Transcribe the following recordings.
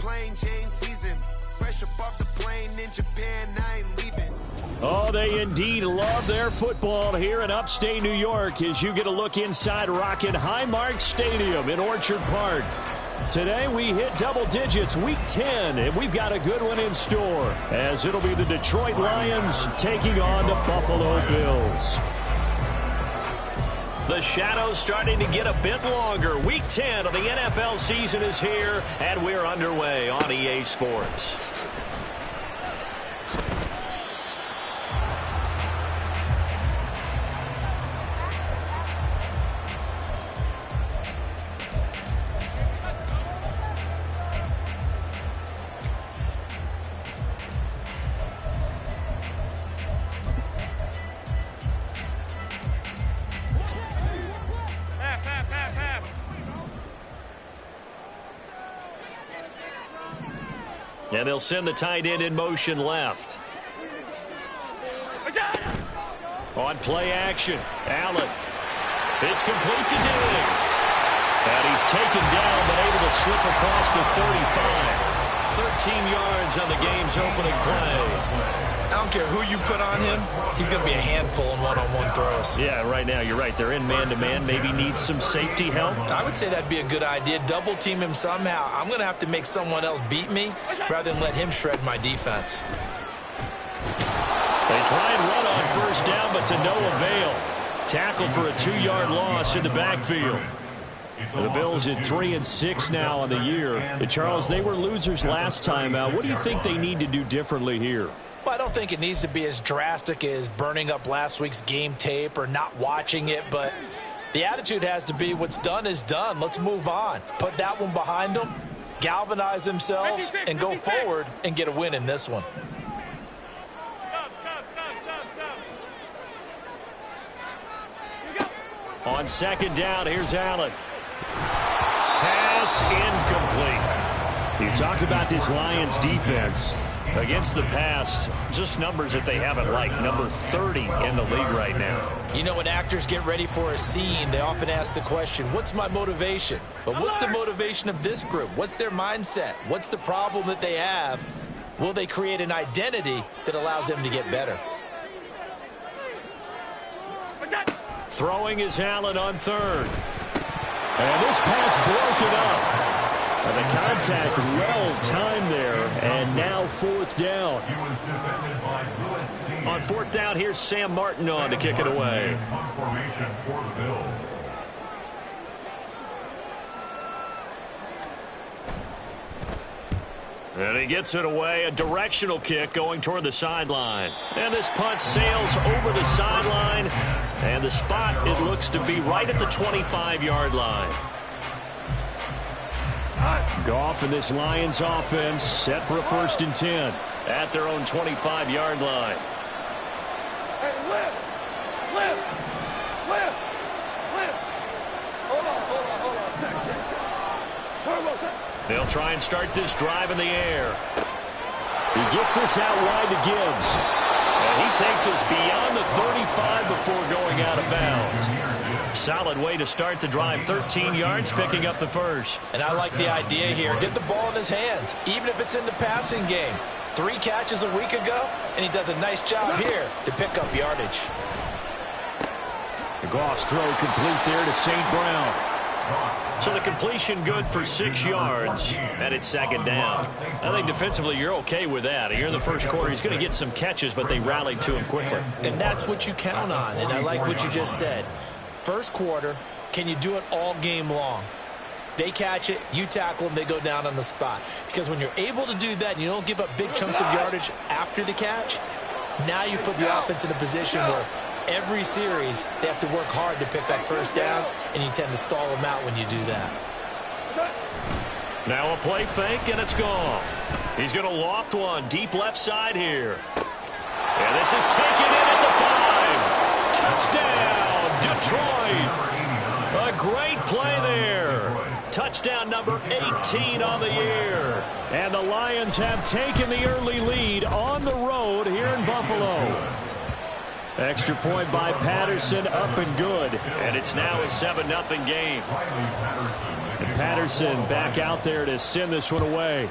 plain Jane season. Fresh up off the plane in Japan, I ain't leaving. Oh, they indeed love their football here in upstate New York as you get a look inside Rocket Highmark Stadium in Orchard Park. Today we hit double digits, week 10, and we've got a good one in store as it'll be the Detroit Lions taking on the Buffalo Bills. The shadow's starting to get a bit longer. Week 10 of the NFL season is here, and we're underway on EA Sports. And they'll send the tight end in motion left. On play action, Allen. It's complete to Diggs. And he's taken down but able to slip across the 35. 13 yards on the game's opening play. I don't care who you put on him, he's going to be a handful in one-on-one throws. Yeah, right now you're right. They're in man-to-man. Maybe need some safety help. I would say that'd be a good idea. Double team him somehow. I'm going to have to make someone else beat me rather than let him shred my defense. They try and run on first down, but to no avail. Tackled for a 2-yard loss in the backfield. The Bills at 3-6 now on the year. And Charles, they were losers last time out. What do you think they need to do differently here? Well, I don't think it needs to be as drastic as burning up last week's game tape or not watching it, but the attitude has to be what's done is done. Let's move on. Put that one behind them, galvanize themselves, and go forward and get a win in this one. On second down, here's Allen. Pass incomplete. You talk about this Lions defense. Against the pass, just numbers that they haven't liked. Number 30 in the league right now. You know, when actors get ready for a scene, they often ask the question, what's my motivation? But what's the motivation of this group? What's their mindset? What's the problem that they have? Will they create an identity that allows them to get better? Throwing is Allen on third. And this pass broken up. And the contact well timed there, and now fourth down. On fourth down, here's Sam Martin on to kick it away. And he gets it away, a directional kick going toward the sideline. And this punt sails over the sideline, and the spot, it looks to be right at the 25-yard line. Goff and this Lions offense set for a 1st and 10 at their own 25-yard line. Hey, lift. Hold on. They'll try and start this drive in the air. He gets this out wide to Gibbs. And he takes us beyond the 35 before going out of bounds. Solid way to start the drive. 13 yards, picking up the first. And I like the idea here. Get the ball in his hands, even if it's in the passing game. 3 catches a week ago, and he does a nice job here to pick up yardage. The Goff's throw complete there to St. Brown. So the completion good for 6 yards, and it's second down. I think defensively you're okay with that. Here in the first quarter, he's going to get some catches, but they rallied to him quickly. And that's what you count on, and I like what you just said. First quarter, can you do it all game long? They catch it, you tackle them, they go down on the spot. Because when you're able to do that and you don't give up big chunks of yardage after the catch, now you put the offense in a position where every series they have to work hard to pick up first downs, and you tend to stall them out when you do that. Now a play fake, and it's gone. He's going to loft one deep left side here. And this is taken in at the 5. Touchdown, Detroit. A great play there. Touchdown number 18 on the year. And the Lions have taken the early lead on the road here in Buffalo. Extra point by Patterson, up and good. And it's now a 7-0 game. And Patterson back out there to send this one away.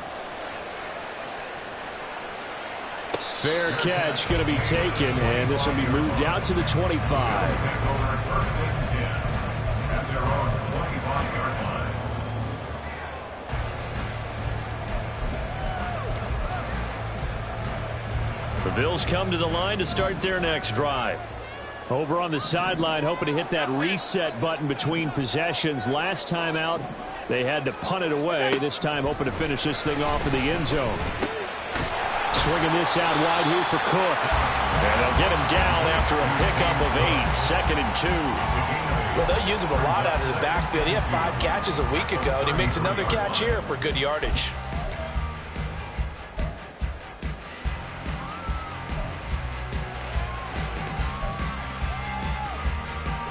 fair catch going to be taken, and this will be moved out to the 25. The Bills come to the line to start their next drive. Over on the sideline, hoping to hit that reset button between possessions. Last time out, they had to punt it away. This time, hoping to finish this thing off in the end zone. Swinging this out wide here for Cook. And they'll get him down after a pickup of 8, 2nd and 2. Well, they'll use him a lot out of the backfield. He had 5 catches a week ago, and he makes another catch here for good yardage.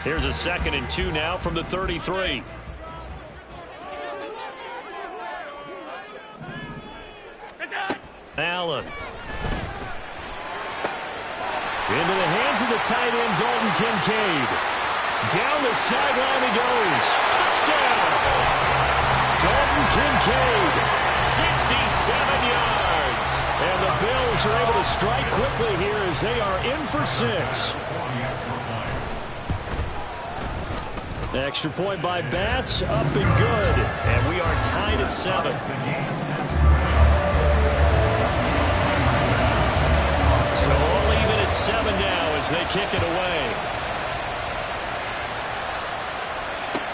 Here's a 2nd and 2 now from the 33. Allen. Into the hands of the tight end, Dalton Kincaid. Down the sideline he goes. Touchdown! Dalton Kincaid, 67 yards. And the Bills are able to strike quickly here as they are in for 6. Extra point by Bass, up and good. And we are tied at 7. So all even at 7 now as they kick it away.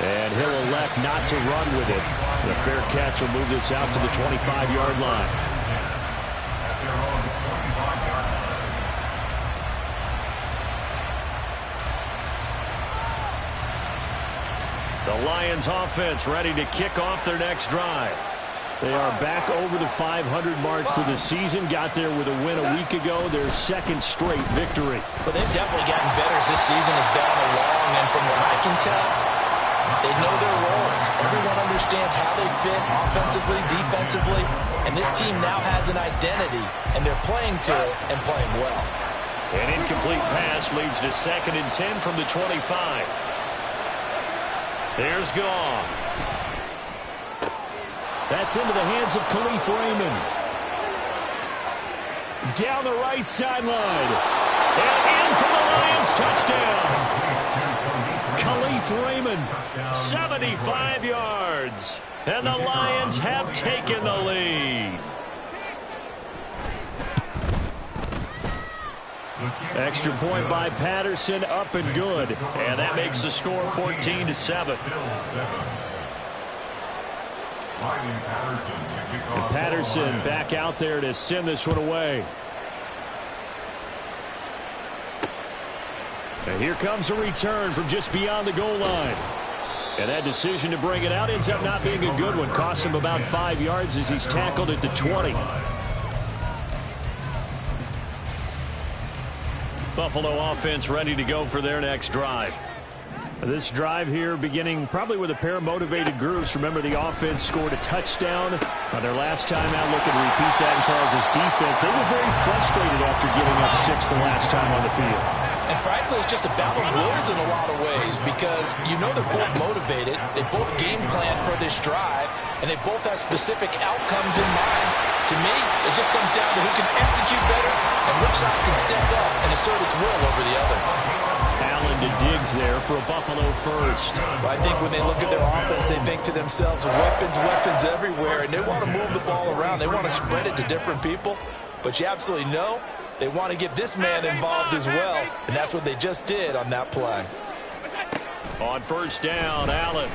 And he'll elect not to run with it. The fair catch will move this out to the 25-yard line. The Lions offense ready to kick off their next drive. They are back over the 500 mark for the season. Got there with a win a week ago. Their 2nd straight victory. But they've definitely gotten better as this season has gone along. And from what I can tell, they know their roles. Everyone understands how they fit offensively, defensively. And this team now has an identity. And they're playing to it and playing well. An incomplete pass leads to 2nd and 10 from the 25. There's Goff. That's into the hands of Khalif Raymond. Down the right sideline. And in for the Lions touchdown. Khalif Raymond, 75 yards. And the Lions have taken the lead. Extra point by Patterson, up and good. And that makes the score 14-7. And Patterson back out there to send this one away. And here comes a return from just beyond the goal line. And that decision to bring it out ends up not being a good one. Cost him about 5 yards as he's tackled at the 20. Buffalo offense ready to go for their next drive. This drive here beginning probably with a pair of motivated groups. Remember, the offense scored a touchdown on their last time out. Looking to repeat that in Charles's defense. They were very frustrated after giving up 6 the last time on the field. And frankly, it's just a battle of wills in a lot of ways because you know they're both motivated. They both game plan for this drive, and they both have specific outcomes in mind. To me, it just comes down to who can execute better and which side can step up and assert its will over the other. Allen to Diggs there for a Buffalo first. Well, I think when they look at their offense, they think to themselves, weapons, weapons everywhere, and they want to move the ball around. They want to spread it to different people, but you absolutely know they want to get this man involved as well, and that's what they just did on that play. On first down, Allen.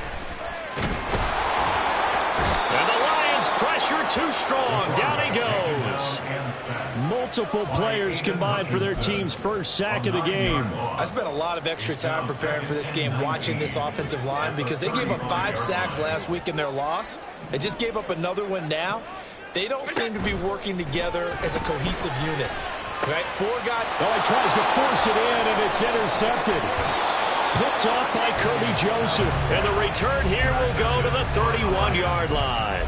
And the Lions pressure too strong. Down he goes. Multiple players combined for their team's first sack of the game. I spent a lot of extra time preparing for this game, watching this offensive line, because they gave up 5 sacks last week in their loss. They just gave up another one now. They don't seem to be working together as a cohesive unit. Right? 4 guys. Oh, he tries to force it in, and it's intercepted. Picked off by Kirby Joseph. And the return here will go to the 31-yard line.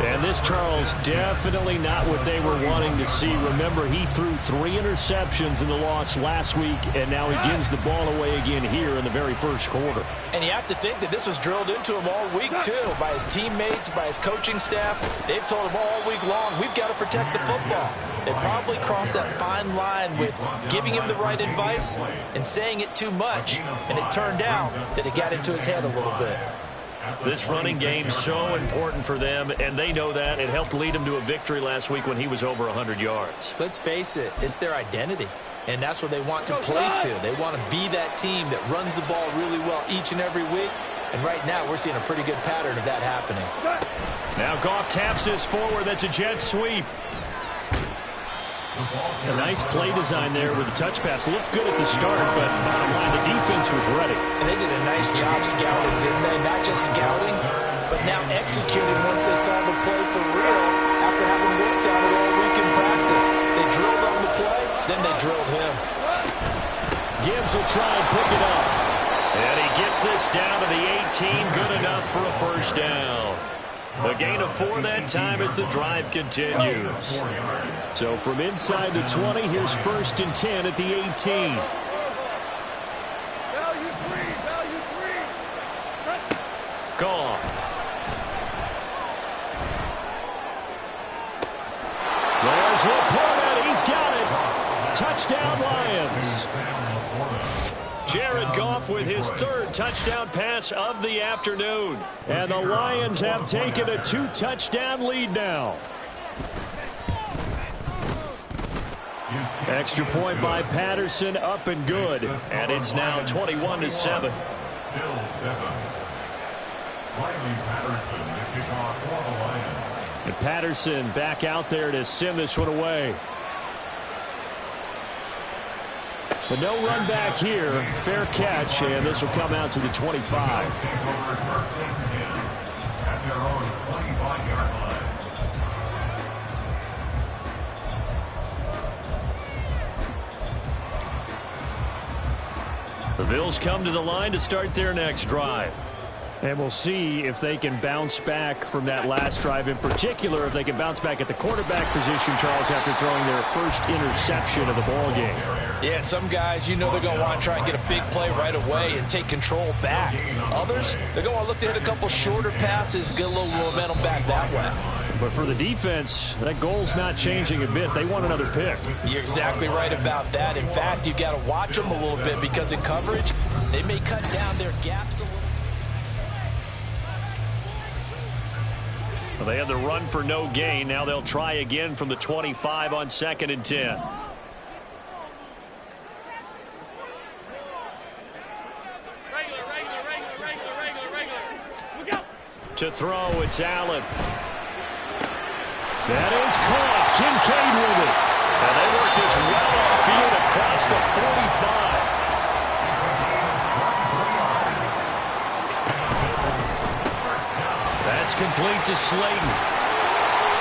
And And this, Charles, definitely not what they were wanting to see. Remember, he threw 3 interceptions in the loss last week, and now he gives the ball away again here in the very first quarter. And you have to think that this was drilled into him all week, too, by his teammates, by his coaching staff. They've told him all week long, we've got to protect the football. They probably crossed that fine line with giving him the right advice and saying it too much, and it turned out that it got into his head a little bit. This running game so important for them, and they know that. It helped lead them to a victory last week when he was over 100 yards. Let's face it, it's their identity, and that's what they want to play to. They want to be that team that runs the ball really well each and every week, and right now we're seeing a pretty good pattern of that happening. Now Goff taps this forward. That's a jet sweep. A nice play design there with the touch pass. Looked good at the start, but bottom line, the defense was ready. And they did a nice job scouting, didn't they? Not just scouting, but now executing once they saw the play for real after having worked on it all week in practice. They drilled on the play, then they drilled him. Gibbs will try and pick it up. And he gets this down to the 18. Good enough for a first down. A gain of 4 that time as the drive continues. So from inside the 20, here's 1st and 10 at the 18. Value three. Gone. There's Laporta. He's got it. Touchdown, Lions. Jared Goff with his 3rd touchdown pass of the afternoon. And the Lions have taken a 2-touchdown lead now. Extra point by Patterson, up and good. And it's now 21-7. And Patterson back out there to send this one away. But no run back here. Fair catch, and this will come out to the 25. The Bills come to the line to start their next drive. And we'll see if they can bounce back from that last drive, in particular if they can bounce back at the quarterback position, Charles, after throwing their first interception of the ball game. Yeah, and some guys, you know they're going to want to try and get a big play right away and take control back. Others, they're going to look to hit a couple shorter passes, get a little momentum back that way. But for the defense, that goal's not changing a bit. They want another pick. You're exactly right about that. In fact, you've got to watch them a little bit because in coverage, they may cut down their gaps a little. Well, they had the run for no gain. Now they'll try again from the 25 on 2nd and 10. To throw, it's Allen. That is caught. Kincaid with it. And they work this well off-field across the 45. That's complete to Slayton.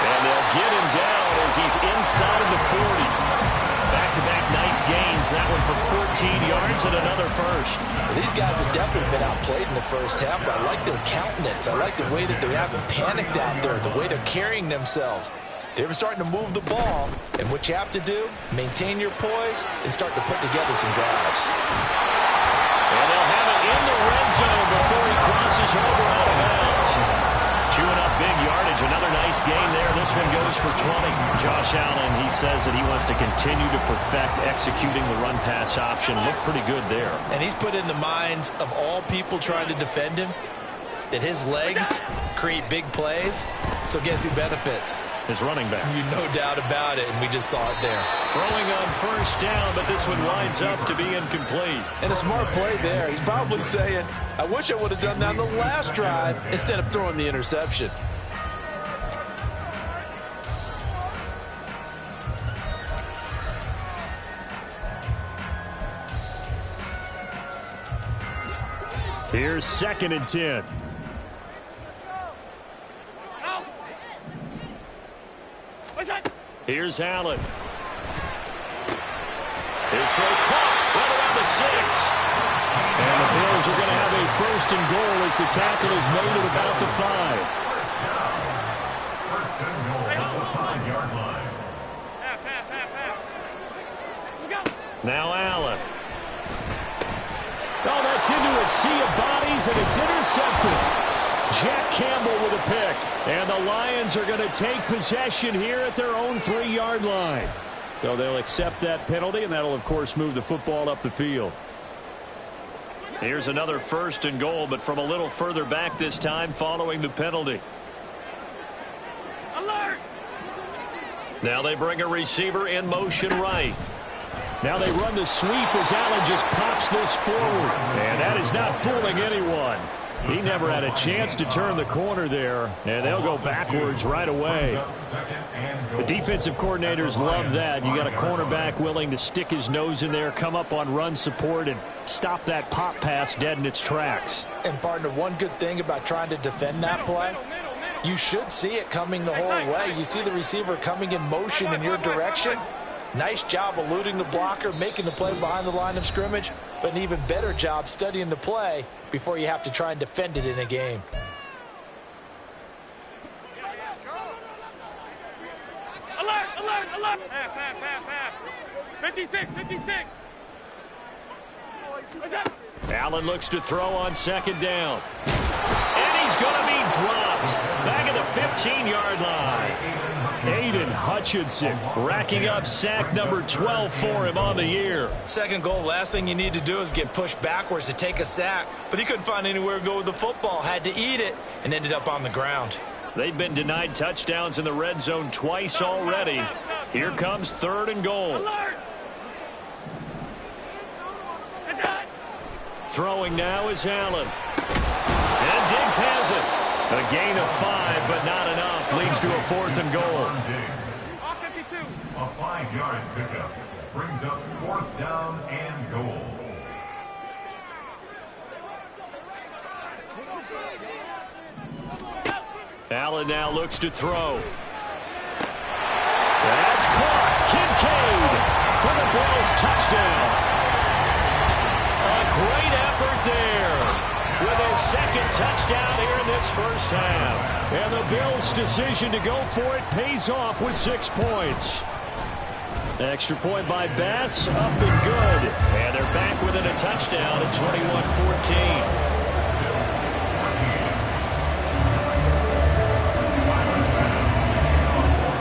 And they'll get him down as he's inside the 40. Back-to-back nice gains. That one for 14 yards and another first. Well, these guys have definitely been outplayed in the first half, but I like their countenance. I like the way that they haven't panicked out there, the way they're carrying themselves. They're starting to move the ball, and what you have to do, maintain your poise and start to put together some drives. And they'll have it in the red zone before he crosses over out of bounds. Chewing up big yardage. Another nice gain there. This one goes for 20. Josh Allen, he says that he wants to continue to perfect executing the run-pass option. Looked pretty good there. And he's put in the minds of all people trying to defend him that his legs create big plays. So guess who benefits? His running back. You no doubt about it, and we just saw it there. Throwing on first down, but this one winds up to be incomplete. And a smart play there. He's probably saying, I wish I would have done that on the last drive instead of throwing the interception. Here's 2nd and 10. Here's Allen. His throw caught right around the 6. And the Bills are going to have a 1st and goal as the tackle is made at about the 5. Now Allen. Oh, that's into a sea of bodies, and it's intercepted. Jack Campbell with a pick. And the Lions are going to take possession here at their own 3-yard line. So they'll accept that penalty, and that'll, of course, move the football up the field. Here's another 1st and goal, but from a little further back this time following the penalty. Alert! Now they bring a receiver in motion right. Now they run the sweep as Allen just pops this forward. And that is not fooling anyone. He never had a chance to turn the corner there, and they'll go backwards right away. The defensive coordinators love that. You got a cornerback willing to stick his nose in there, come up on run support, and stop that pop pass dead in its tracks. And, partner, one good thing about trying to defend that play, you should see it coming the whole way. You see the receiver coming in motion in your direction. Nice job eluding the blocker, making the play behind the line of scrimmage, but an even better job studying the play before you have to try and defend it in a game. Alert! Alert! Alert! Half. 56! 56! What's up? Allen looks to throw on 2nd down. And he's going to be dropped. Back at the 15-yard line. Aiden Hutchinson racking up sack number 12 for him on the year. 2nd goal, last thing you need to do is get pushed backwards to take a sack. But he couldn't find anywhere to go with the football. Had to eat it and ended up on the ground. They've been denied touchdowns in the red zone twice already. Here comes 3rd and goal. Alert! Throwing now is Allen. And Diggs has it. A gain of 5, but not enough. Leads to a 4th and goal. Off 52. A 5-yard pickup brings up 4th down and goal. Allen now looks to throw. That's caught. Kincaid for the Bills touchdown. A great effort there with his 2nd touchdown here in this first half. And the Bills' decision to go for it pays off with 6 points. Extra point by Bass, up and good. And they're back within a touchdown at 21-14.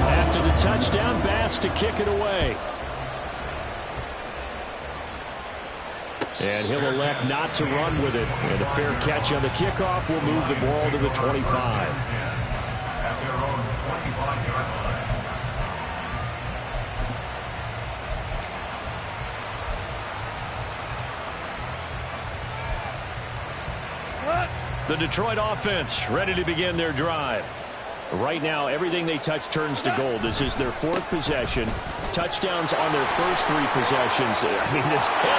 After the touchdown, Bass to kick it away. And he'll elect not to run with it. And a fair catch on the kickoff will move the ball to the 25. At their own 25-yard line. The Detroit offense ready to begin their drive. Right now, everything they touch turns to gold. This is their 4th possession. Touchdowns on their first 3 possessions. I mean, and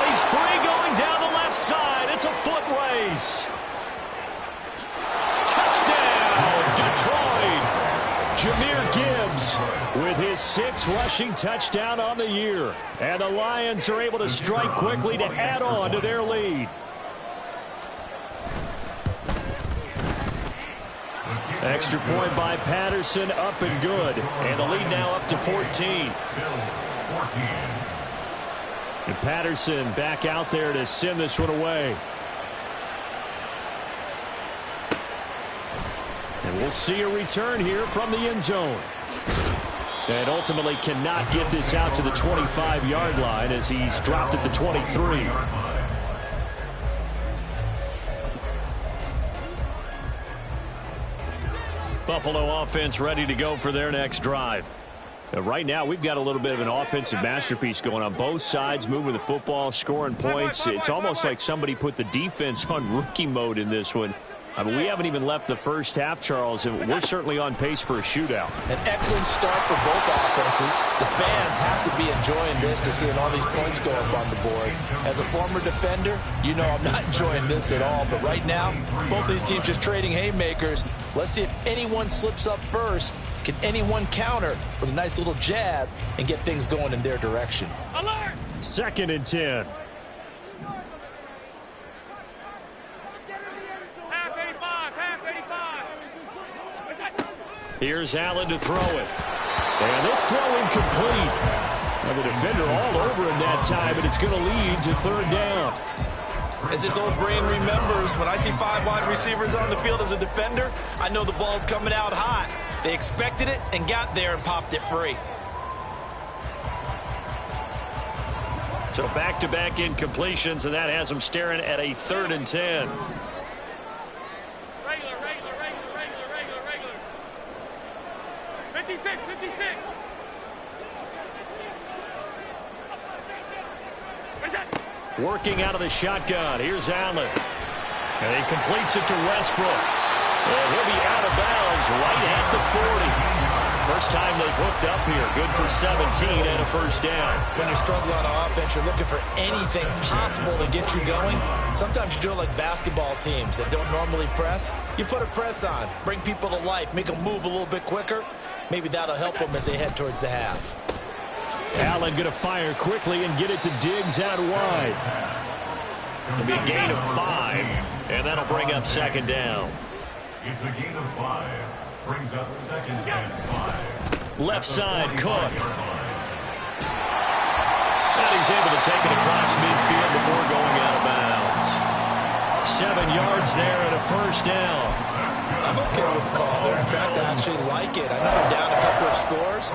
he's free going down the left side. It's a foot race. Touchdown, Detroit. Jahmyr Gibbs with his 6th rushing touchdown on the year. And the Lions are able to strike quickly to add on to their lead. Extra point by Patterson, up and good. And the lead now up to 14. And Patterson back out there to send this one away. And we'll see a return here from the end zone. And ultimately cannot get this out to the 25-yard line as he's dropped at the 23. Buffalo offense ready to go for their next drive. Right now, we've got a little bit of an offensive masterpiece going on. Both sides moving the football, scoring points. It's almost like somebody put the defense on rookie mode in this one. I mean, we haven't even left the first half, Charles, and we're certainly on pace for a shootout. An excellent start for both offenses. The fans have to be enjoying this to seeing all these points go up on the board. As a former defender, you know I'm not enjoying this at all. But right now, both these teams just trading haymakers. Let's see if anyone slips up first. Can anyone counter with a nice little jab and get things going in their direction? Alert! 2nd and 10. Half 85. Here's Allen to throw it. And this throw incomplete. Now the defender all over him that time, and it's going to lead to third down. As his old brain remembers, when I see 5 wide receivers on the field as a defender, I know the ball's coming out hot. They expected it and got there and popped it free. So back-to-back incompletions, and that has them staring at a 3rd and 10. Regular. 56. Working out of the shotgun. Here's Allen. And he completes it to Westbrook. And he'll be out of bounds right at the 40. First time they've hooked up here. Good for 17 and a first down. When you're struggling on offense, you're looking for anything possible to get you going. Sometimes you do it like basketball teams that don't normally press. You put a press on, bring people to life, make them move a little bit quicker. Maybe that'll help them as they head towards the half. Allen going to fire quickly and get it to Diggs out wide. It'll be a gain of 5, and that'll bring up 2nd down. It's a gain of 5. Brings up 2nd and 5. Left side, Cook. And he's able to take it across midfield before going out of bounds. 7 yards there and a first down. I'm okay with the call there. In fact, I actually like it. I know they're down a couple of scores,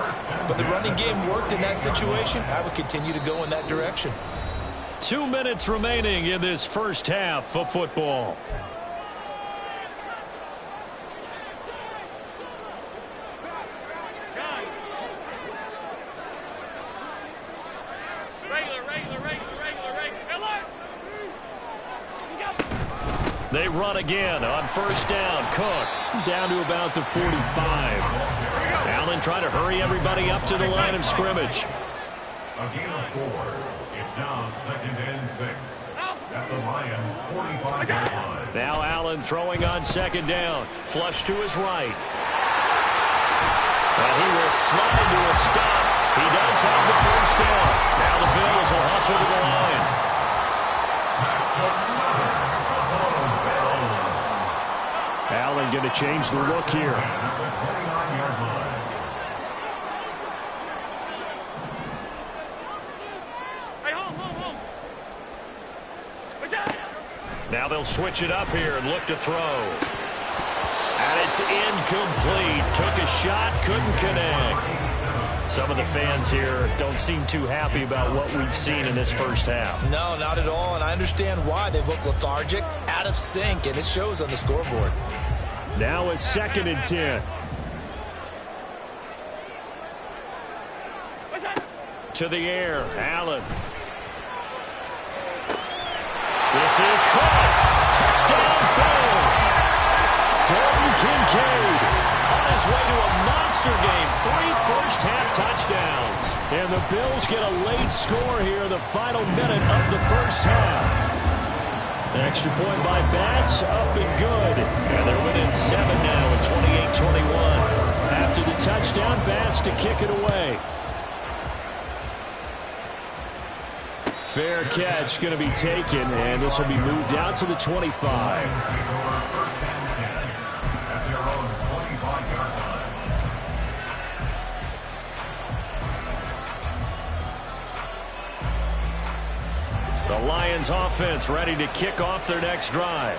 but the running game worked in that situation. I would continue to go in that direction. 2 minutes remaining in this first half of football. They run again on first down. Cook down to about the 45. Allen trying to hurry everybody up to the line of scrimmage. A gain of 4. It's now 2nd and 6. At the Lions' 45-yard line. Now Allen throwing on 2nd down. Flush to his right. And he will slide to a stop. He does have the first down. Now the Bills will hustle to the line. Allen going to change the look here. Now they'll switch it up here and look to throw. And it's incomplete. Took a shot, couldn't connect. Some of the fans here don't seem too happy about what we've seen in this first half. No, not at all, and I understand why. They've looked lethargic, out of sync, and it shows on the scoreboard. Now it's 2nd and 10. To the air, Allen. This is caught. Touchdown, Bills. Dalton Kincaid on his way to a monster game. 3 first-half touchdowns. And the Bills get a late score here in the final minute of the first half. An extra point by Bass, up and good. And they're within 7 now at 28-21. After the touchdown, Bass to kick it away. Fair catch going to be taken, and this will be moved out to the 25. The Lions offense ready to kick off their next drive.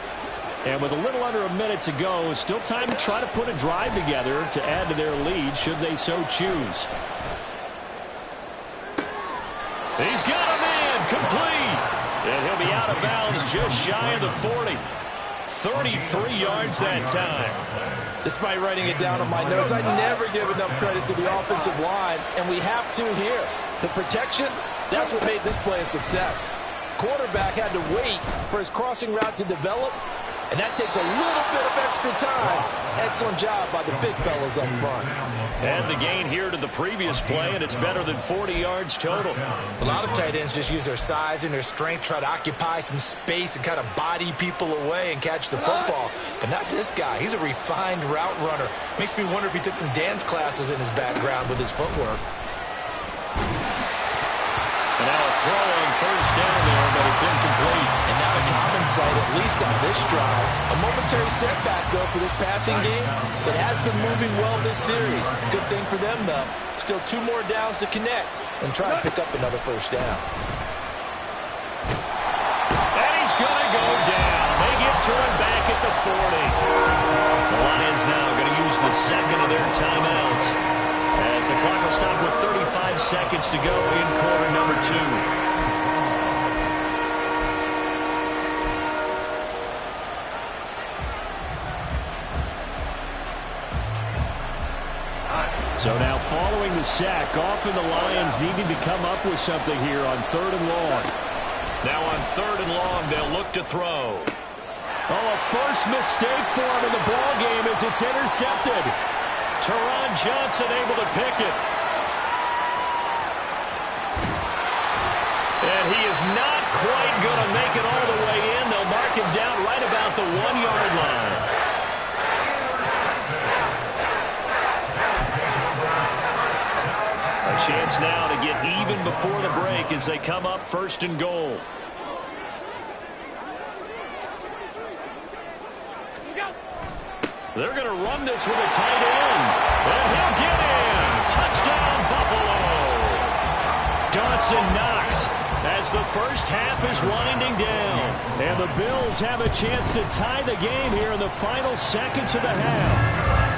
And with a little under a minute to go, still time to try to put a drive together to add to their lead should they so choose. He's got him in, complete. And he'll be out of bounds just shy of the 40. 33 yards that time. Despite writing it down on my notes, I never give enough credit to the offensive line, and we have to here. The protection, that's what made this play a success. Quarterback had to wait for his crossing route to develop, and that takes a little bit of extra time. Excellent job by the big fellas up front. And the gain here to the previous play, and it's better than 40 yards total. A lot of tight ends just use their size and their strength, try to occupy some space and kind of body people away and catch the football. But not this guy. He's a refined route runner. Makes me wonder if he took some dance classes in his background with his footwork. And now a throw on first down there, but it's incomplete. And not a common sight, at least on this drive. A momentary setback, though, for this passing game that has been moving well this series. Good thing for them, though. still 2 more downs to connect and try and pick up another first down. And he's going to go down. They get to him back at the 40. The Lions now going to use the second of their timeouts as the clock will stop with 35 seconds to go in quarter number 2. So now following the sack, often the Lions needing to come up with something here on 3rd and long. Now on 3rd and long, they'll look to throw. Oh, a first mistake for him in the ball game as it's intercepted. Teron Johnson able to pick it. And he is not quite going to make it all the way in. They'll mark him down right about the 1-yard line. A chance now to get even before the break as they come up 1st and goal. They're going to run this with a tight end. And he'll get in. Touchdown, Buffalo. Dawson Knox as the first half is winding down. And the Bills have a chance to tie the game here in the final seconds of the half.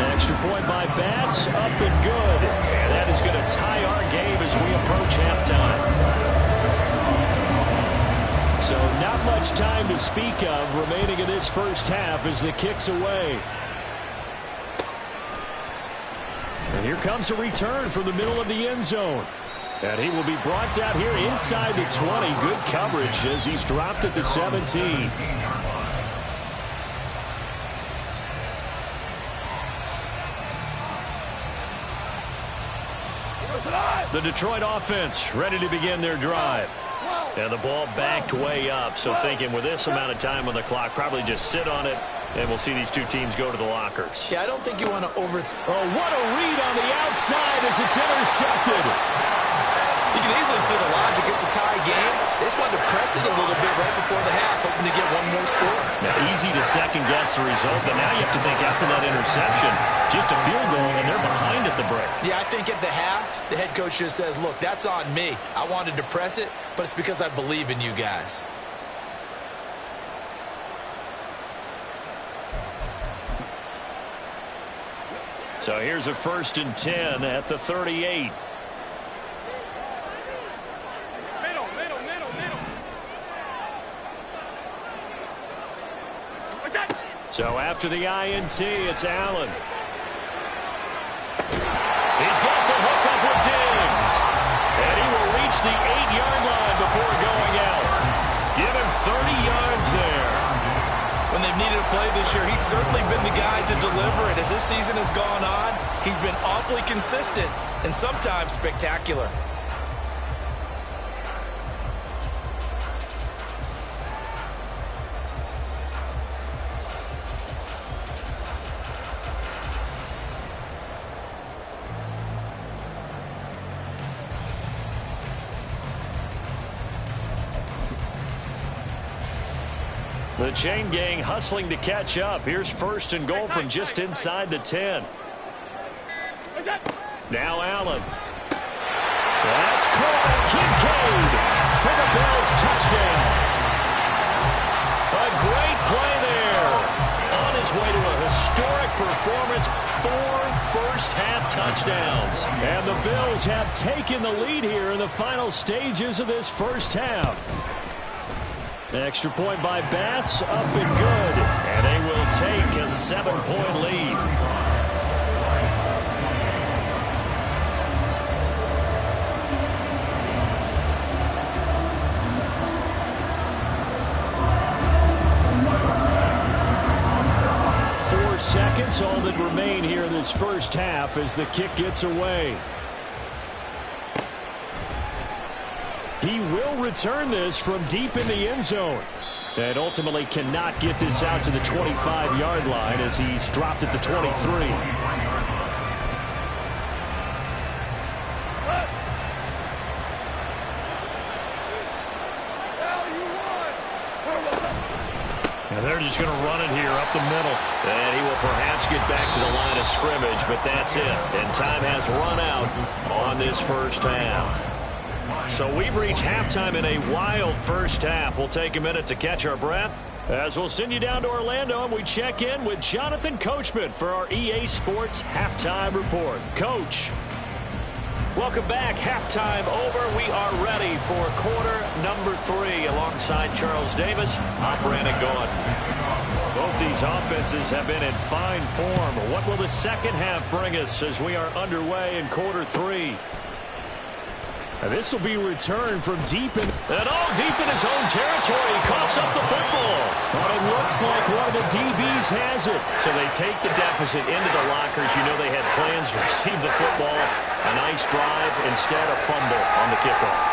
An extra point by Bass, up and good. And that is going to tie our game as we approach halftime. So not much time to speak of remaining in this first half as the kick's away. And here comes a return from the middle of the end zone. And he will be brought down here inside the 20. Good coverage as he's dropped at the 17. The Detroit offense ready to begin their drive. And the ball backed way up, so thinking with this amount of time on the clock, probably just sit on it, and we'll see these two teams go to the lockers. Yeah, I don't think you want to Oh, what a read on the outside as it's intercepted. You can easily see the logic. It's a tie game. They just wanted to press it a little bit right before the half, hoping to get one more score. Now, easy to second-guess the result, but now you have to think after that interception, just a field goal, and they're behind at the break. Yeah, I think at the half, the head coach just says, look, that's on me. I wanted to press it, but it's because I believe in you guys. So here's a 1st and 10 at the 38. So after the INT, it's Allen. He's got the hook up with Diggs. And he will reach the 8-yard line before going out. Give him 30 yards there. When they've needed a play this year, he's certainly been the guy to deliver it. As this season has gone on, he's been awfully consistent and sometimes spectacular. The chain gang hustling to catch up. Here's 1st and goal from just inside the 10. Now Allen. That's caught. Kincaid for the Bills touchdown. A great play there. On his way to a historic performance, 4 first-half touchdowns. And the Bills have taken the lead here in the final stages of this first half. Extra point by Bass, up and good. And they will take a 7-point lead. Seconds, all that remain here in this first half as the kick gets away. He will return this from deep in the end zone. And ultimately cannot get this out to the 25-yard line as he's dropped at the 23. And they're just going to run it here up the middle. And he will perhaps get back to the line of scrimmage, but that's it. And time has run out on this first half. So we've reached halftime in a wild first half. We'll take a minute to catch our breath as we'll send you down to Orlando, and we check in with Jonathan Coachman for our EA Sports Halftime Report. Coach. Welcome back. Halftime over. We are ready for quarter number 3 alongside Charles Davis. I'm Brandon Gaudin. Both these offenses have been in fine form. What will the second half bring us as we are underway in quarter 3? This will be returned from deep in. And deep in his own territory. He coughs up the football. But it looks like one of the DBs has it. So they take the deficit into the lockers. You know they had plans to receive the football. A nice drive. Instead, a fumble on the kickoff.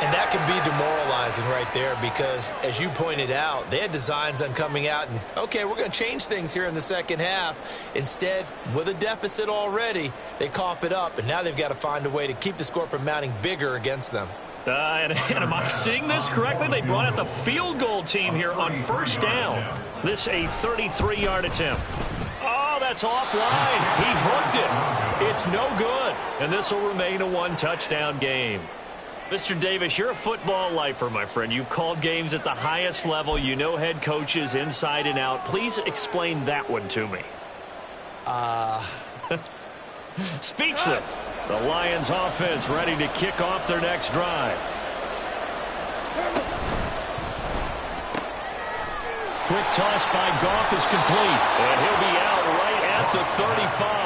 And that can be demoralizing right there because, as you pointed out, they had designs on coming out and, okay, we're going to change things here in the second half. Instead, with a deficit already, they cough it up, and now they've got to find a way to keep the score from mounting bigger against them. And am I seeing this correctly? They brought out the field goal team here on first down. This a 33-yard attempt. Oh, that's offline. He hooked it. It's no good. And this will remain a one-touchdown game. Mr. Davis, you're a football lifer, my friend. You've called games at the highest level. You know head coaches inside and out. Please explain that one to me. Speechless. The Lions offense ready to kick off their next drive. Quick toss by Goff is complete. And he'll be out right at the 35.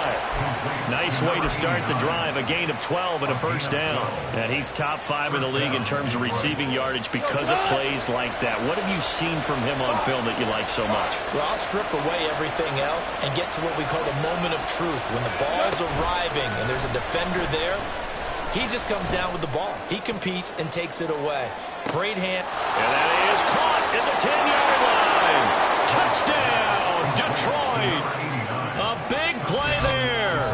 Nice way to start the drive. A gain of 12 and a first down. And he's top 5 in the league in terms of receiving yardage because of plays like that. What have you seen from him on film that you like so much? Well, I'll strip away everything else and get to what we call the moment of truth. When the ball's arriving and there's a defender there, he just comes down with the ball. He competes and takes it away. Great hand. And that is caught at the 10-yard line. Touchdown, Detroit. A big play there.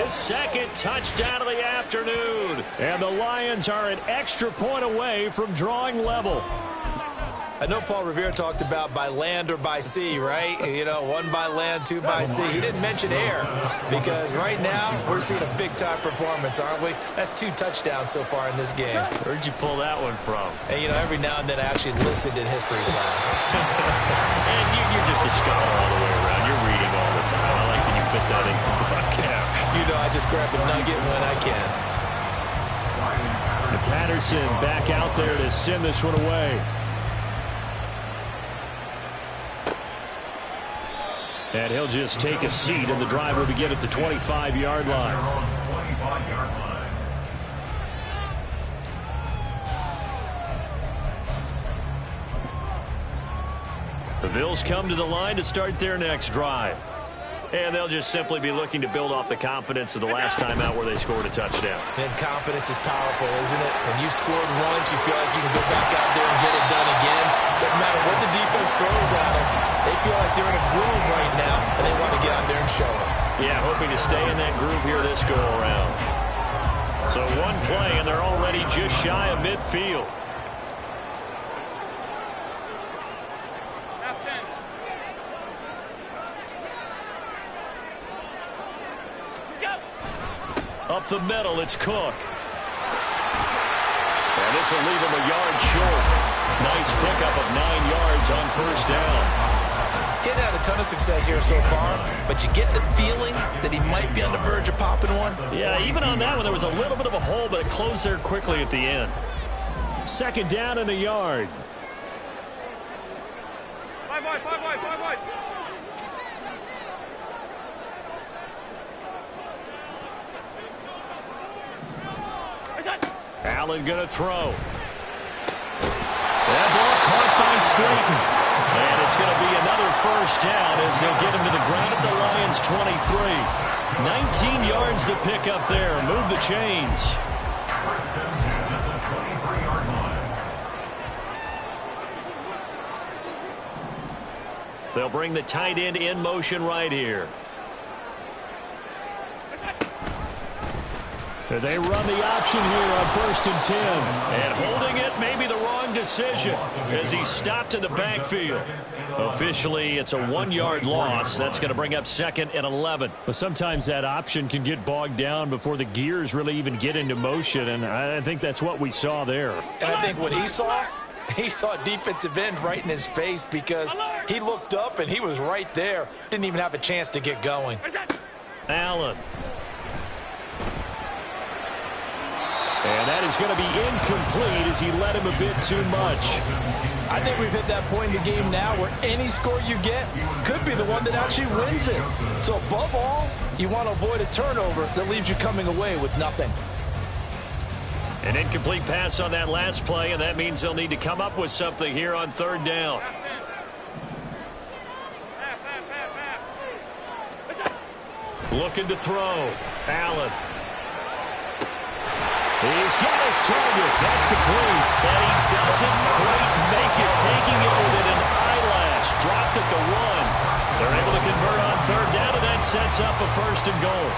His second touchdown of the afternoon. And the Lions are an extra point away from drawing level. I know Paul Revere talked about by land or by sea, right? You know, 1 by land, 2 by sea. He didn't mention air because right now we're seeing a big-time performance, aren't we? That's 2 touchdowns so far in this game. Where'd you pull that one from? And, you know, every now and then I actually listened in history class. And you're just a scholar all the way around. You're reading all the time. I like that you fit that in the broadcast. You know, I just grab a nugget when I can. And Patterson back out there to send this one away. And he'll just take a seat, and the drive will begin at the 25-yard line. The Bills come to the line to start their next drive. And they'll just simply be looking to build off the confidence of the last time out where they scored a touchdown. And confidence is powerful, isn't it? When you've scored once, you feel like you can go back out there and get it done again. Doesn't matter what the defense throws at them. They feel like they're in a groove right now, and they want to get out there and show it. Yeah, hoping to stay in that groove here this go-around. So one play, and they're already just shy of midfield. Up the middle, it's Cook. And this will leave him a yard short. Nice pickup of 9 yards on first down. Getting had a ton of success here so far, but you get the feeling that he might be on the verge of popping one. Yeah, even on that one, there was a little bit of a hole, but it closed there quickly at the end. Second down and a yard. 5 wide, 5 wide, 5 wide. Allen going to throw. That ball caught by Slayton. And it's going to be another first down as they'll get him to the ground at the Lions' 23. 19 yards to pick up there. Move the chains. They'll bring the tight end in motion right here. They run the option here on 1st and 10. And holding it may be the wrong decision as he stopped in the backfield. Officially, it's a 1-yard loss. That's going to bring up 2nd and 11. But sometimes that option can get bogged down before the gears really even get into motion, and I think that's what we saw there. And I think what he saw defensive end right in his face because he looked up and he was right there. Didn't even have a chance to get going. Allen. And that is going to be incomplete as he led him a bit too much. I think we've hit that point in the game now where any score you get could be the one that actually wins it. So above all, you want to avoid a turnover that leaves you coming away with nothing. An incomplete pass on that last play, and that means they'll need to come up with something here on 3rd down. Looking to throw. Allen. He's got his target. That's complete. And he doesn't quite make it, taking it within an eyelash. Dropped at the 1. They're able to convert on 3rd down, and that sets up a 1st and goal.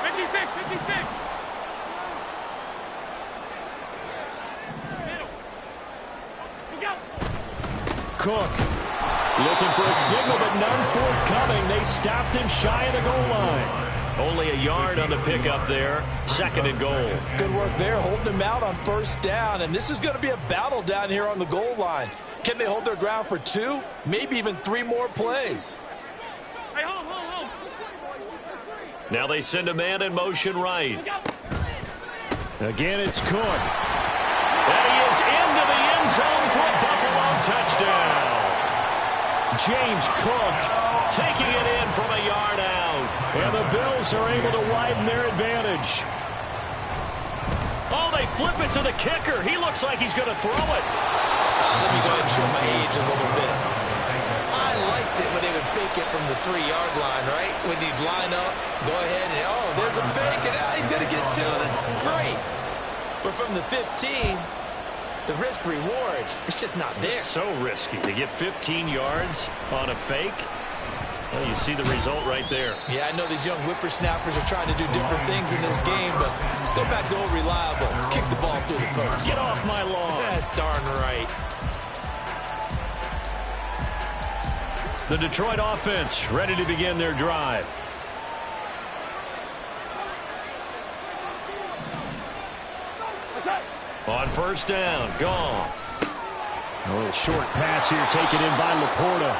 56, 56. Cook looking for a signal, but none forthcoming. They stopped him shy of the goal line. Only a yard on the pickup there. 2nd and goal. Good work there, holding him out on 1st down. And this is going to be a battle down here on the goal line. Can they hold their ground for 2, maybe even 3 more plays? Hey, hold. Now they send a man in motion right. Again, it's Cook. And he is into the end zone for a Buffalo touchdown. James Cook taking it in from a yard out. And the Bills are able to widen their advantage. Oh, they flip it to the kicker. He looks like he's going to throw it. Let me go ahead and show my age a little bit. I liked it when they would fake it from the 3-yard line, right? When you'd line up, go ahead and, oh, there's a fake, and he's going to get 2. That's great. But from the 15, the risk-reward, it's just not there. It's so risky to get 15 yards on a fake. Well, you see the result right there. Yeah, I know these young whippersnappers are trying to do different things in this game, but let's go back to old reliable. Kick the ball through the post. Get off my lawn. That's darn right. The Detroit offense ready to begin their drive. On 1st down, Goff. A little short pass here taken in by Laporta.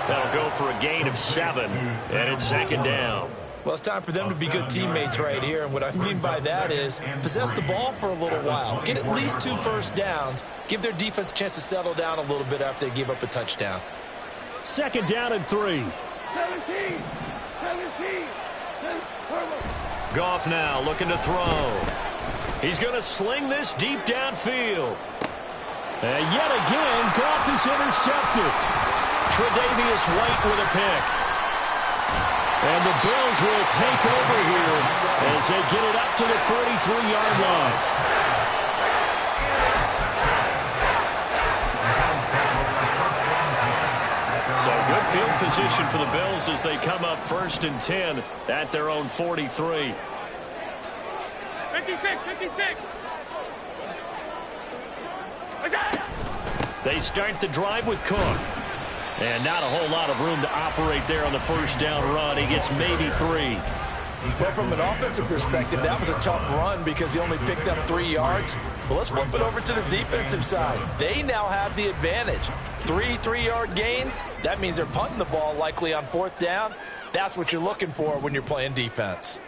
That'll go for a gain of 7, and it's 2nd down. Well, it's time for them to be good teammates right here, and what I mean by that is possess the ball for a little while. Get at least 2 first downs. Give their defense a chance to settle down a little bit after they give up a touchdown. 2nd down and 3. 17. Goff now looking to throw. He's going to sling this deep downfield. And yet again, Goff is intercepted. Tre'Davious White with a pick. And the Bills will take over here as they get it up to the 43-yard line. So good field position for the Bills as they come up 1st and 10 at their own 43. 56, 56. They start the drive with Cook. And not a whole lot of room to operate there on the 1st down run. He gets maybe 3. Well, from an offensive perspective, that was a tough run because he only picked up 3 yards. Well, let's flip it over to the defensive side. They now have the advantage. 3 3-yard gains. That means they're punting the ball likely on 4th down. That's what you're looking for when you're playing defense.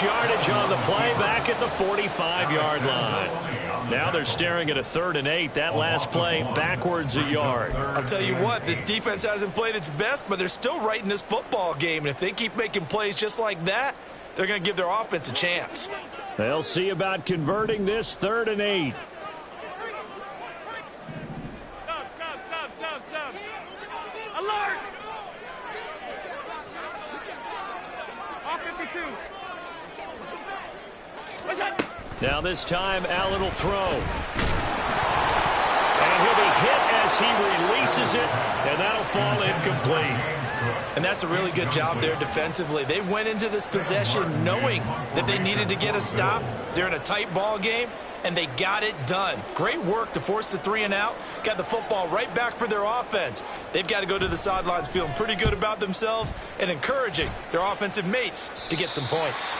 Yardage on the play back at the 45-yard line. Now they're staring at a 3rd and 8. That last play backwards a yard. I'll tell you what, this defense hasn't played its best, but they're still right in this football game. And if they keep making plays just like that, they're going to give their offense a chance. They'll see about converting this 3rd and 8. Stop. Alert! Off 52. Now this time, Allen will throw. And he'll be hit as as he releases it, and that'll fall incomplete. And that's a really good job there defensively. They went into this possession knowing that they needed to get a stop. They're in a tight ball game, and they got it done. Great work to force the 3 and out. Got the football right back for their offense. They've got to go to the sidelines feeling pretty good about themselves and encouraging their offensive mates to get some points.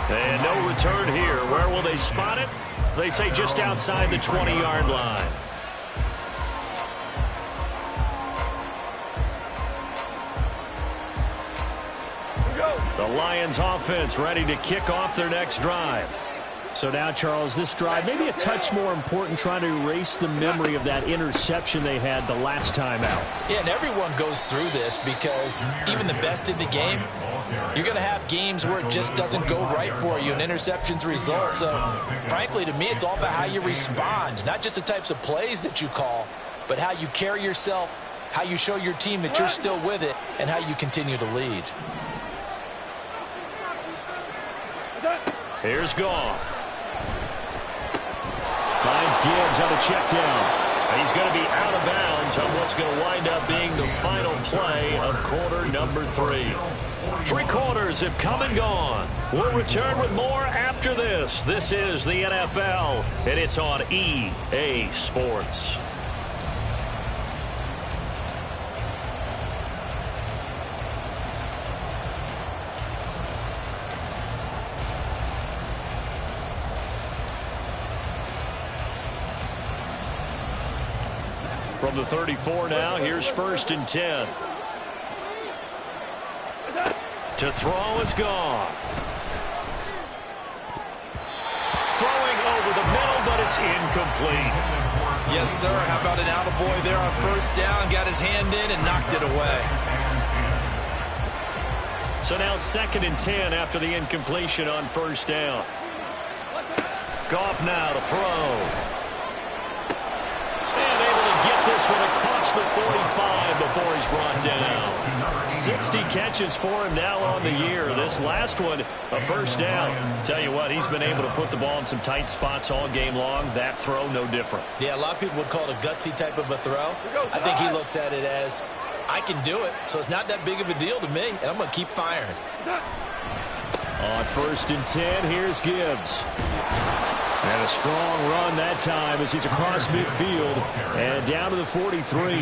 And no return here. Where will they spot it? They say just outside the 20-yard line. The Lions offense ready to kick off their next drive. So now, Charles, this drive maybe a touch more important, trying to erase the memory of that interception they had the last time out. Yeah, and everyone goes through this because even the best in the game, you're going to have games where it just doesn't go right for you, and interceptions result. So, frankly, to me, it's all about how you respond, not just the types of plays that you call, but how you carry yourself, how you show your team that you're still with it, and how you continue to lead. Here's Goff. Finds Gibbs on a check down. He's going to be out of bounds on what's going to wind up being the final play of quarter number 3. 3 quarters have come and gone. We'll return with more after this. This is the NFL, and it's on EA Sports. From the 34 now, here's 1st and 10. To throw is Goff. Throwing over the middle, but it's incomplete. Yes, sir. How about an attaboy there on 1st down? Got his hand in and knocked it away. So now 2nd and 10 after the incompletion on 1st down. Goff now to throw. This one across the 45 before he's brought down. 60 catches for him now on the year. This last one, a 1st down. Tell you what, he's been able to put the ball in some tight spots all game long. That throw, no different. Yeah, a lot of people would call it a gutsy type of a throw. I think he looks at it as, I can do it, so it's not that big of a deal to me, and I'm going to keep firing. On 1st and 10, here's Gibbs. And a strong run that time as he's across midfield and down to the 43.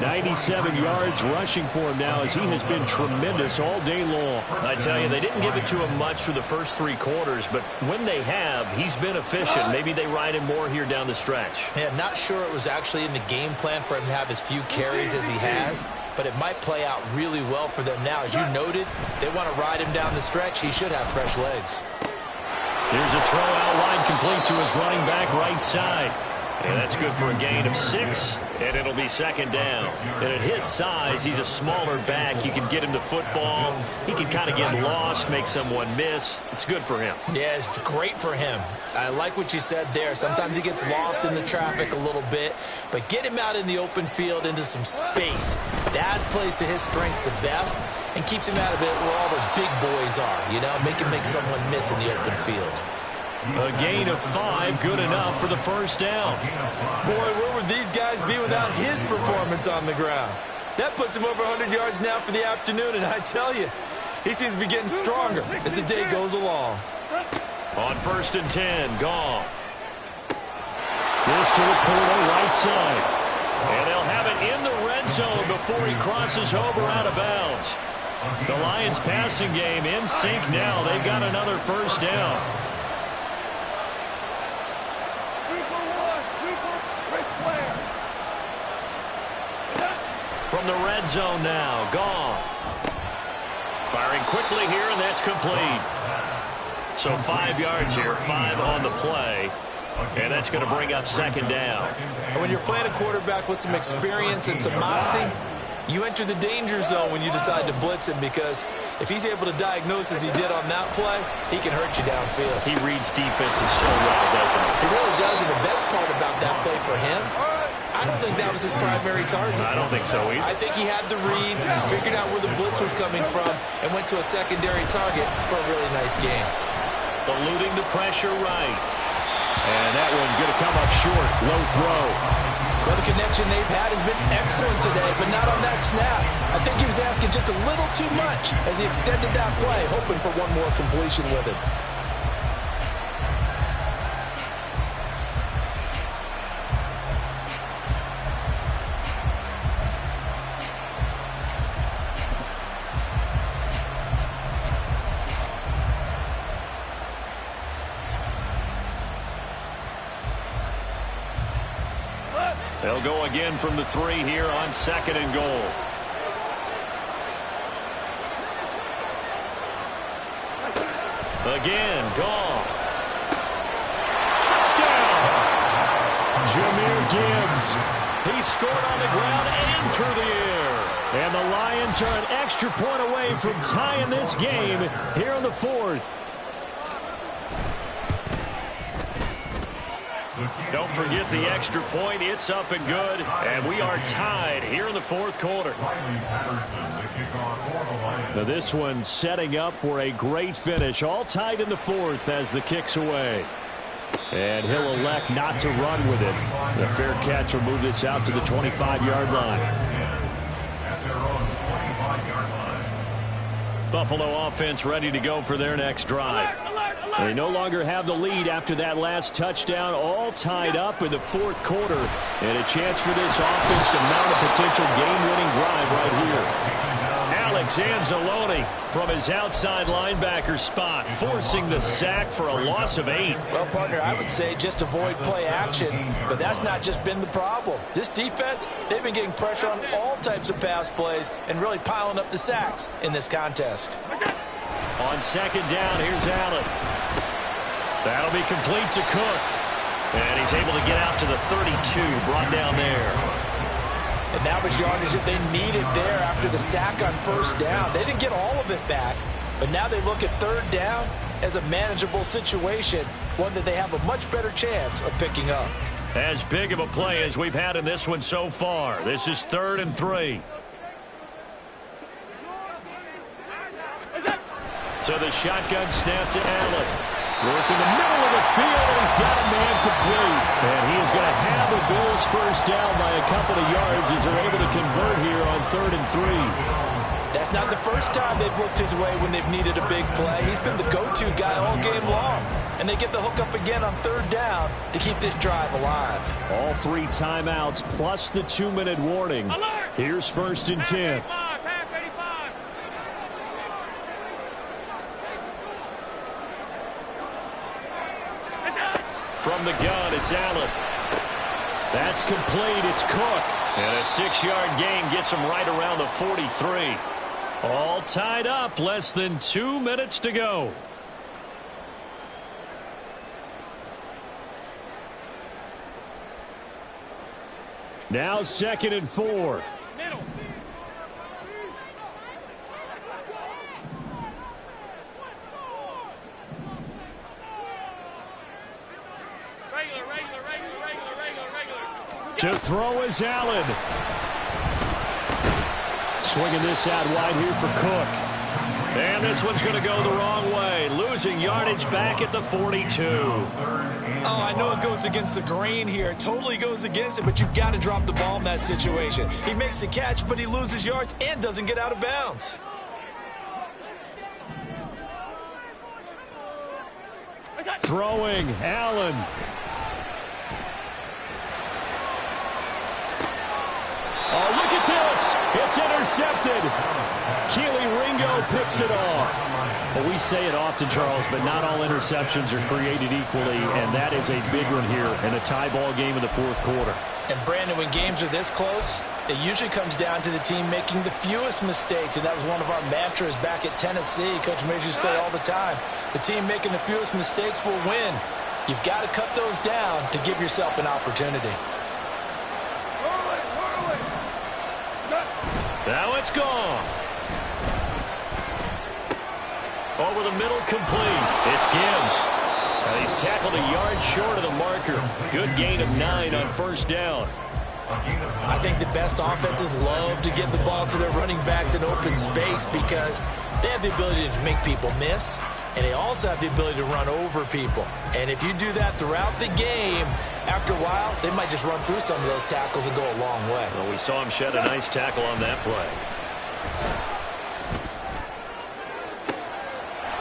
97 yards rushing for him now as he has been tremendous all day long. I tell you, they didn't give it to him much for the first 3 quarters, but when they have, he's been efficient. Maybe they ride him more here down the stretch. Yeah, not sure it was actually in the game plan for him to have as few carries as he has, but it might play out really well for them now. As you noted, if they want to ride him down the stretch, he should have fresh legs. Here's a throw out wide complete to his running back right side. And that's good for a gain of 6, and it'll be 2nd down. And at his size, he's a smaller back. You can get him to football. He can kind of get lost, make someone miss. It's good for him. Yeah, it's great for him. I like what you said there. Sometimes he gets lost in the traffic a little bit, but get him out in the open field into some space. That plays to his strengths the best and keeps him out of it where all the big boys are, you know, make him make someone miss in the open field. A gain of 5, good enough for the 1st down. Boy, where would these guys be without his performance on the ground? That puts him over 100 yards now for the afternoon, and I tell you, he seems to be getting stronger as the day goes along. On 1st and 10, Goff. This to the corner right side. And they'll have it in the red zone before he crosses over out of bounds. The Lions passing game in sync now. They've got another 1st down. From the red zone now, Goff. Firing quickly here, and that's complete. So 5 yards here, 5 on the play. And that's going to bring up 2nd down. And when you're playing a quarterback with some experience and some moxie, you enter the danger zone when you decide to blitz him, because if he's able to diagnose as he did on that play, he can hurt you downfield. He reads defenses so well, doesn't he? He really does, and the best part about that play for him, I don't think that was his primary target. I don't think so either. I think he had the read, figured out where the blitz was coming from, and went to a secondary target for a really nice game. Eluding the pressure right. And that one going to come up short. Low throw. Well, the connection they've had has been excellent today, but not on that snap. I think he was asking just a little too much as he extended that play, hoping for one more completion with it. They'll go again from the 3 here on 2nd and goal. Again, Goff. Touchdown! Jahmyr Gibbs. He scored on the ground and through the air. And the Lions are an extra point away from tying this game here in the 4th. Don't forget the extra point. It's up and good. And we are tied here in the 4th quarter. Now this one setting up for a great finish. All tied in the 4th as the kick's away. And he'll elect not to run with it. The fair catch will move this out to the 25-yard line. Buffalo offense ready to go for their next drive. They no longer have the lead after that last touchdown, all tied up in the 4th quarter. And a chance for this offense to mount a potential game-winning drive right here. Alex Anzalone from his outside linebacker spot, forcing the sack for a loss of 8. Well, partner, I would say just avoid play action, but that's not just been the problem. This defense, they've been getting pressure on all types of pass plays and really piling up the sacks in this contest. On 2nd down, here's Allen. That'll be complete to Cook. And he's able to get out to the 32, brought down there. And that was yardage that they needed there after the sack on 1st down. They didn't get all of it back, but now they look at 3rd down as a manageable situation, one that they have a much better chance of picking up. As big of a play as we've had in this one so far. This is 3rd and 3. So the shotgun snap to Allen. Working the middle of the field, and he's got a man complete. And he is going to have the Bills first down by a couple of yards as they're able to convert here on 3rd and 3. That's not the first time they've looked his way when they've needed a big play. He's been the go-to guy all game long. And they get the hook up again on 3rd down to keep this drive alive. All 3 timeouts plus the 2-minute warning. Here's 1st and 10. From the gun, it's Allen. That's complete. It's Cook. And a 6-yard gain gets him right around the 43. All tied up. Less than 2 minutes to go. Now 2nd and 4. Middle. To throw is Allen. Swinging this out wide here for Cook. And this one's going to go the wrong way. Losing yardage back at the 42. Oh, I know it goes against the grain here. It totally goes against it, but you've got to drop the ball in that situation. He makes a catch, but he loses yards and doesn't get out of bounds. Throwing, Allen. Oh, look at this. It's intercepted. Keely Ringo picks it off. Well, we say it often, Charles, but not all interceptions are created equally, and that is a big one here in a tie ball game in the 4th quarter. And, Brandon, when games are this close, it usually comes down to the team making the fewest mistakes, and that was one of our mantras back at Tennessee. Coach Mays used to say all the time, the team making the fewest mistakes will win. You've got to cut those down to give yourself an opportunity. Now it's gone. Over the middle, complete. It's Gibbs. And he's tackled a yard short of the marker. Good gain of 9 on 1st down. I think the best offenses love to get the ball to their running backs in open space because they have the ability to make people miss, and they also have the ability to run over people. And if you do that throughout the game, after a while, they might just run through some of those tackles and go a long way. Well, we saw him shed a nice tackle on that play.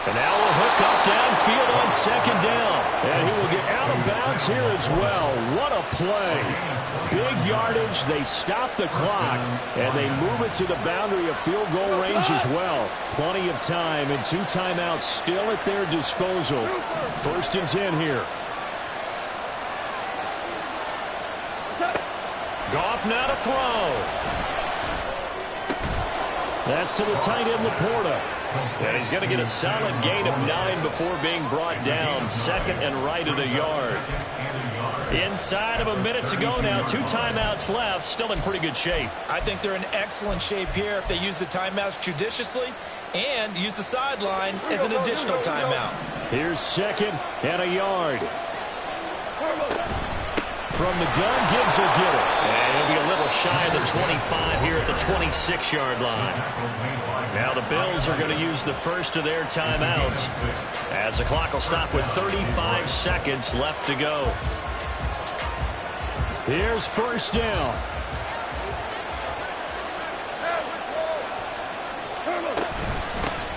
And now a hook up downfield on second down. And he will get out of bounds here as well. What a play. Big yardage. They stop the clock, and they move it to the boundary of field goal range as well. Plenty of time, and 2 timeouts still at their disposal. 1st and 10 here. Goff now to throw. That's to the tight end, Laporta. And he's going to get a solid gain of 9 before being brought down. 2nd and right at a yard. Inside of a minute to go now. 2 timeouts left. Still in pretty good shape. I think they're in excellent shape here if they use the timeouts judiciously and use the sideline as an additional timeout. Here's 2nd and a yard. From the gun, Gibbs will get it. And he'll be a little shy of the 25 here at the 26-yard line. Now the Bills are going to use the first of their timeouts as the clock will stop with 35 seconds left to go. Here's 1st down.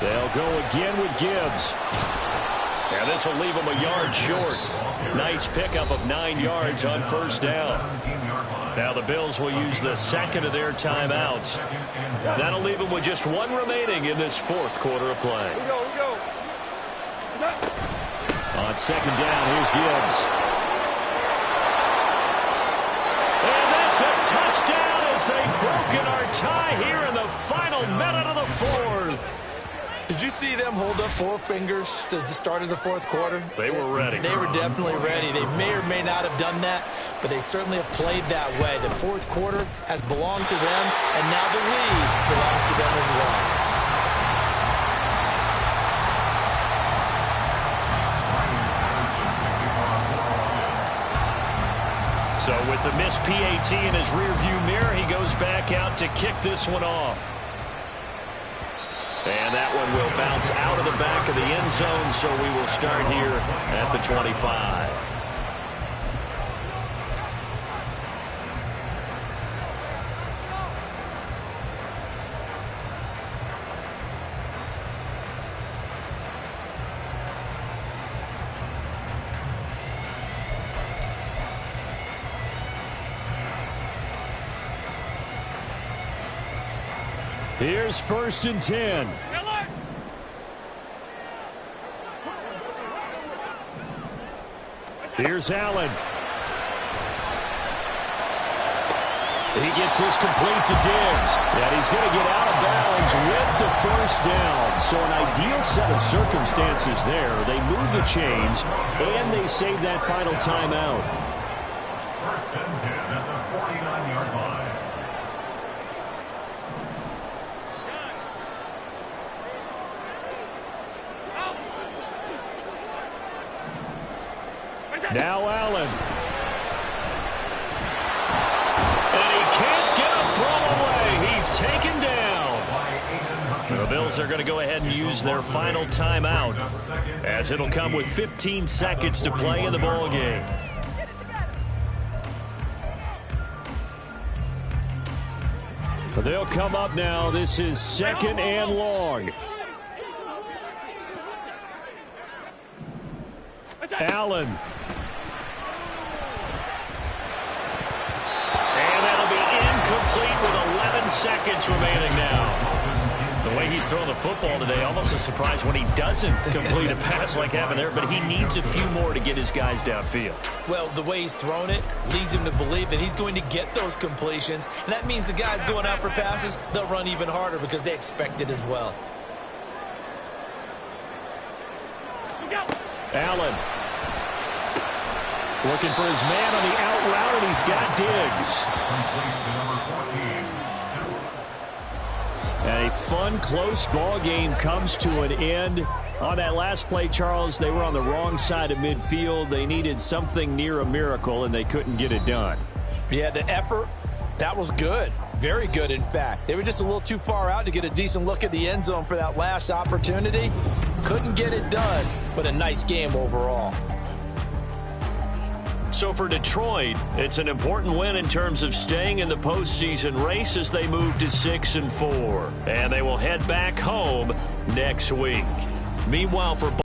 They'll go again with Gibbs. And this will leave them a yard short. Nice pickup of 9 yards on 1st down. Now the Bills will use the 2nd of their timeouts. That'll leave them with just 1 remaining in this 4th quarter of play. On 2nd down, here's Gibbs. And that's a touchdown as they've broken our tie here in the final minute of the 4th. Did you see them hold up 4 fingers to the start of the 4th quarter? They were ready. They were definitely ready. They may or may not have done that, but they certainly have played that way. The 4th quarter has belonged to them, and now the lead belongs to them as well. So with the missed PAT in his rearview mirror, he goes back out to kick this one off. And that one will bounce out of the back of the end zone, so we will start here at the 25. Here's 1st and 10. Here's Allen. He gets his complete to Diggs. And he's going to get out of bounds with the 1st down. So an ideal set of circumstances there. They move the chains, and they save that final timeout. 1st and 10 at the 49-yard line. Now Allen. And he can't get a throw away. He's taken down. The Bills are going to go ahead and use their final timeout, as it'll come with 15 seconds to play in the ball game. They'll come up now. This is 2nd and long. Allen. And that'll be incomplete with 11 seconds remaining now. The way he's throwing the football today, almost a surprise when he doesn't complete a pass like having there, but he needs a few more to get his guys downfield. Well, the way he's thrown it leads him to believe that he's going to get those completions, and that means the guys going out for passes, they'll run even harder because they expect it as well. Allen. Looking for his man on the out route, and he's got Diggs. And a fun, close ball game comes to an end. On that last play, Charles, they were on the wrong side of midfield. They needed something near a miracle, and they couldn't get it done. Yeah, the effort, that was good. Very good, in fact. They were just a little too far out to get a decent look at the end zone for that last opportunity. Couldn't get it done, but a nice game overall. So for Detroit, it's an important win in terms of staying in the postseason race as they move to 6-4. And they will head back home next week. Meanwhile, for